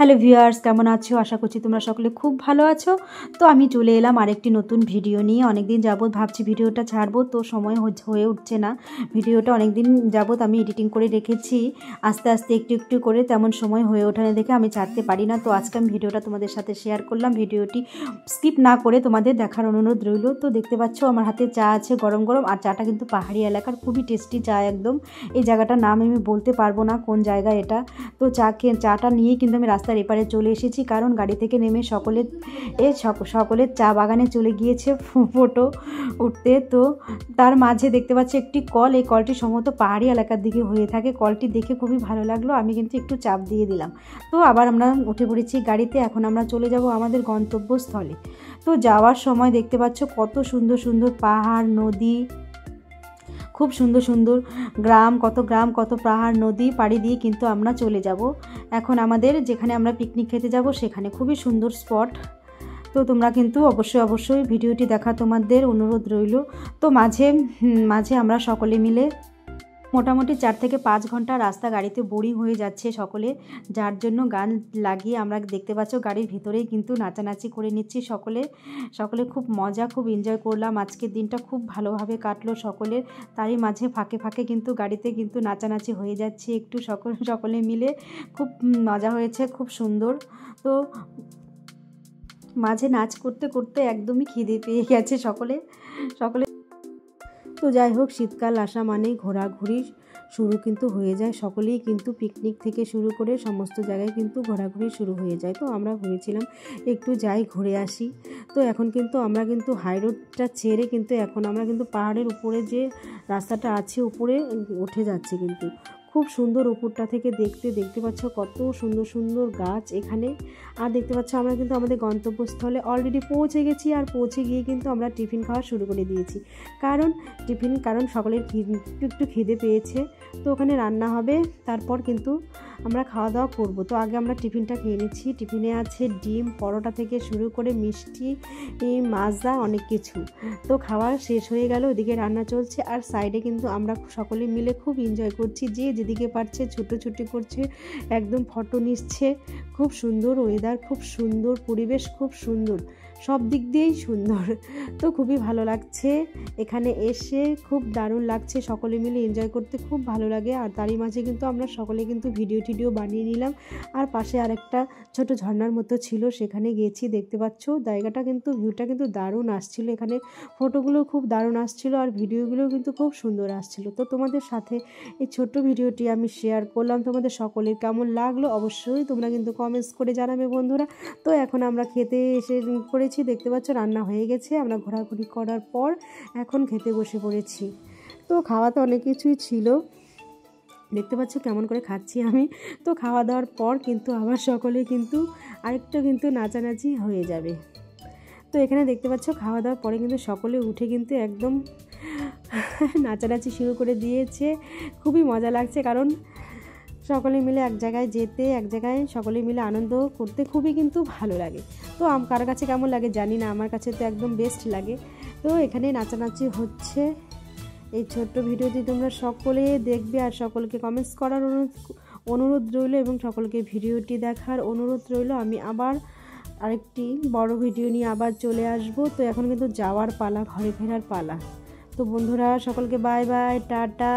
Hello viewers, কেমন আছো? আশা করছি তোমরা সকলে খুব ভালো আছো। তো আমি চলে এলাম আরেকটি নতুন ভিডিও নিয়ে। অনেকদিন যাবত ভাবছি ভিডিওটা ছাড়বো, তো সময় হয়ে উঠছে না। ভিডিওটা অনেকদিন যাবত আমি এডিটিং করে রেখেছি, আস্তে আস্তে একটু একটু করে, তেমন সময় হয়ে ওঠে না দেখে আমি ছাড়তে পারি না। তো আজকে আমি ভিডিওটা তোমাদের সাথে শেয়ার করলাম। ভিডিওটি স্কিপ না করে তোমাদের দেখার অনুরোধ রইল। তো দেখতে পাচ্ছ আমার হাতে চা আছে গরম গরম, আর চাটা কিন্তু পাহাড়ি এলাকার খুবই টেস্টি চা একদম। এই জায়গাটার নাম আমি বলতে পারবো না কোন জায়গা এটা। তো চাটা নিয়েই কিন্তু আমি রাস্তার এপারে চলে এসেছি, কারণ গাড়ি থেকে নেমে সকলের চা বাগানে চলে গিয়েছে ফটো উঠতে। তো তার মাঝে দেখতে পাচ্ছি একটি কল, এই কলটি সম্ভবত পাহাড়ি এলাকার দিকে হয়ে থাকে। কলটি দেখে খুবই ভালো লাগলো, আমি কিন্তু একটু চাপ দিয়ে দিলাম। তো আবার আমরা উঠে পড়েছি গাড়িতে। এখন আমরা চলে যাব আমাদের গন্তব্যস্থলে। তো যাওয়ার সময় দেখতে পাচ্ছ কত সুন্দর সুন্দর পাহাড়, নদী, খুব সুন্দর সুন্দর গ্রাম, কত পাহাড় নদী পাড়ি দিয়ে কিন্তু আমরা চলে যাব এখন আমাদের যেখানে আমরা পিকনিক খেতে যাব সেখানে। খুবই সুন্দর স্পট। তো তোমরা কিন্তু অবশ্যই ভিডিওটি দেখা তোমাদের অনুরোধ রইল। তো মাঝে আমরা সকলে মিলে মোটামুটি 4 থেকে 5 ঘন্টা রাস্তা গাড়িতে বোরিং হয়ে যাচ্ছে সকলে, যার জন্য গান লাগিয়ে আমরা দেখতে পাচ্ছ গাড়ির ভিতরেই কিন্তু নাচানাচি করে নিচ্ছি সকলে খুব মজা, খুব এনজয় করলাম। আজকের দিনটা খুব ভালোভাবে কাটলো সকলের। তারই মাঝে ফাঁকে কিন্তু গাড়িতে কিন্তু নাচানাচি হয়ে যাচ্ছে একটু সকলে মিলে। খুব মজা হয়েছে, খুব সুন্দর। তো মাঝে নাচ করতে করতে একদমই খিদে পেয়ে গেছে সকলে। তো যাই হোক, শীতকাল আসা মানেই ঘোরাঘুরি শুরু কিন্তু হয়ে যায়। সকলেই কিন্তু পিকনিক থেকে শুরু করে সমস্ত জায়গায় কিন্তু ঘোরাঘুরি শুরু হয়ে যায়। তো আমরা ভেবেছিলাম একটু যাই ঘুরে আসি। তো এখন কিন্তু আমরা কিন্তু হাই রোডটা ছেড়ে কিন্তু এখন আমরা কিন্তু পাহাড়ের উপরে যে রাস্তাটা আছে উপরে উঠে যাচ্ছে কিন্তু। খুব সুন্দর উপরটা থেকে দেখতে পাচ্ছ কত সুন্দর সুন্দর গাছ এখানে। আর দেখতে পাচ্ছ আমরা কিন্তু আমাদের গন্তব্যস্থলে অলরেডি পৌঁছে গেছি। আর পৌঁছে গিয়ে কিন্তু আমরা টিফিন খাওয়া শুরু করে দিয়েছি, কারণ সকলের একটু খিদে পেয়েছে। তো ওখানে রান্না হবে, তারপর কিন্তু আমরা খাওয়া দাওয়া করব। তো আগে আমরা টিফিনটা খেয়ে নিচ্ছি। টিফিনে আছে ডিম, পরোটা থেকে শুরু করে মিষ্টি, মাজা, অনেক কিছু। তো খাওয়া শেষ হয়ে গেল, ওদিকে রান্না চলছে, আর সাইডে কিন্তু আমরা সকলে মিলে খুব এনজয় করছি। যে যেদিকে পারছে ছুটোছুটি করছে, একদম ফটো নিচ্ছে। খুব সুন্দর ওয়েদার, খুব সুন্দর পরিবেশ, খুব সুন্দর, সব দিক দিয়েই সুন্দর। তো খুবই ভালো লাগছে এখানে এসে, খুব দারুণ লাগছে। সকলে মিলে এনজয় করতে খুব ভালো লাগে। আর তারই মাঝে কিন্তু আমরা সকলে কিন্তু ভিডিও বানিয়ে নিলাম। আর পাশে আরেকটা ছোট ঝর্ণার মতো ছিল, সেখানে গেছি। দেখতে পাচ্ছ জায়গাটা কিন্তু, ভিউটা কিন্তু দারুণ আসছিল। এখানে ফটোগুলো খুব দারুণ আসছিল, আর ভিডিওগুলোও কিন্তু খুব সুন্দর আসছিল। তো তোমাদের সাথে এই ছোট্ট ভিডিওটি আমি শেয়ার করলাম। তোমাদের সকলের কেমন লাগলো অবশ্যই তোমরা কিন্তু কমেন্টস করে জানাবে বন্ধুরা। তো এখন আমরা খেতে এসে পড়েছি। দেখতে পাচ্ছ রান্না হয়ে গেছে। আমরা ঘোরাঘুরি করার পর এখন খেতে বসে পড়েছি। তো খাওয়াতে অনেক কিছুই ছিল, দেখতে পাচ্ছ কেমন করে খাচ্ছি আমি। তো খাওয়া দাওয়ার পর কিন্তু আবার সকলে কিন্তু আরেকটু কিন্তু নাচানাচি হয়ে যাবে। তো এখানে দেখতে পাচ্ছ খাওয়া দাওয়ার পরে কিন্তু সকলে উঠে কিন্তু একদম নাচানাচি শুরু করে দিয়েছে। খুবই মজা লাগছে, কারণ সকলে মিলে এক জায়গায় যেতে, এক জায়গায় সকলে মিলে আনন্দ করতে খুবই কিন্তু ভালো লাগে। তো কার কাছে কেমন লাগে জানি না, আমার কাছে তো একদম বেস্ট লাগে। তো এখানে নাচানাচি হচ্ছে। এই ছোট্ট ভিডিওটি তোমরা সকলে দেখবে, আর সকলকে কমেন্টস করার অনুরোধ রইল, এবং সকলকে ভিডিওটি দেখার অনুরোধ রইল। আমি আবার আরেকটি বড় ভিডিও নিয়ে আবার চলে আসব। তো এখন কিন্তু যাওয়ার পালা, ঘরে ফেরার পালা। তো বন্ধুরা সকলকে বাই বাই, টাটা।